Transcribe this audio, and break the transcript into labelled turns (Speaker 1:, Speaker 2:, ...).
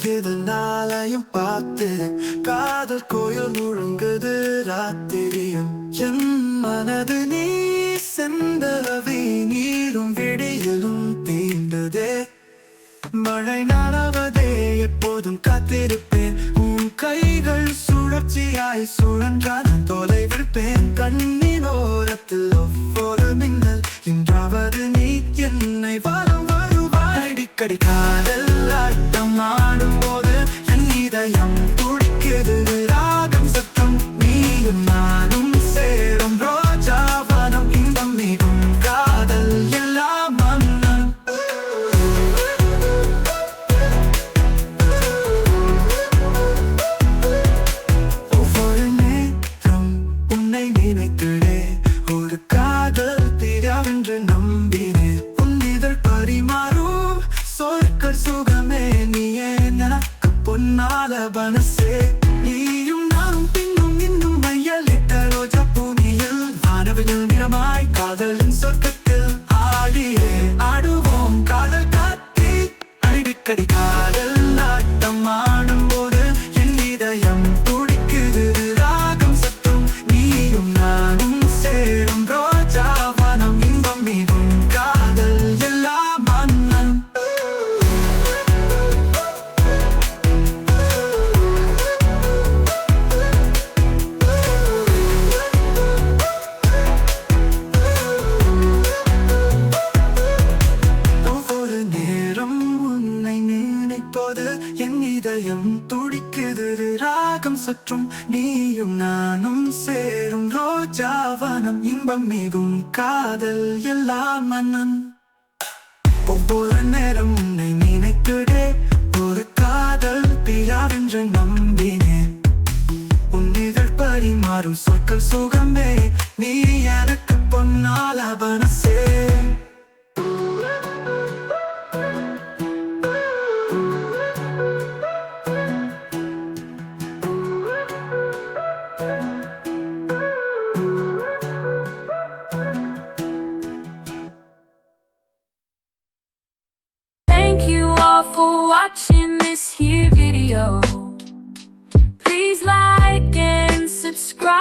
Speaker 1: துடிக்குது நாளையும் பார்த்து காதல் கோயில் முழங்குது ராத்திரியும் என் மனது நீ செந்தலவி நீரும் விடியலும் தீண்டதே மழை நனவதே எப்போதும் காத்திருப்பேன் உன் கைகள் சுழற்சியாய் சுழன்றான் தொலைவிருப்பேன் கண்ணின் ஓரத்தில் ஒவ்வொரு மின்னல் இன்றாவது நீ என்னை வரும் வருவாய் அடிக்கடி காதல் ஆட்டம் ஆடும் போது என் இதயம் துடிக்குது ராகம் சத்தம் நீயும் நானும் சேரும் ரோஜா வனம் இன்பம் மிகும் காதல் எல்லாம் மன்னன் ஒவ்வொரு நேரம் உன்னை நினைக்கிறே ஒரு காதல் தீராவென்று நம்பினேன் உன் இதழ் பரிமாறும் சொற்கள் சுகமே நீயே எனக்கு பொன்னால மனசே நீயும் நானும் பின்னும் இன்னும் மையலிட்ட ரோஜா பூமியில் வானவில் நிறமாய் காதலின் சொர்க்கத்தில் ஆடியே ஆடுவோம் காதல் காத்தி அடிக்கடி காதல் ஆட்டம் ஆடும் போது என் இதயம் துடிக்குது ராகம் சத்தம் நீயும் நானும் சேரும் ரோஜா வனம் இன்பம் மிகும் காதல் எல்லாம் மன்னன் ஒவ்வொரு நேரம் உன்னை நினைப்போது என் இதயம் துடிக்குது ராகம் சற்றும் நீயும் நானும் சேரும் ரோஜா வனம் இன்பம் மிகும் காதல் எல்லாம் மன்னன் ஒவ்வொரு நேரம் உன்னை நினைக்கிறே ஒரு காதல் தீராவென்று நம்பினேன் உன் இதழ் பரிமாறும் சொற்கள் சுகமே நீ எனக்கு பொன்னால மனசே
Speaker 2: Thank you all for watching this here video. Please like and subscribe.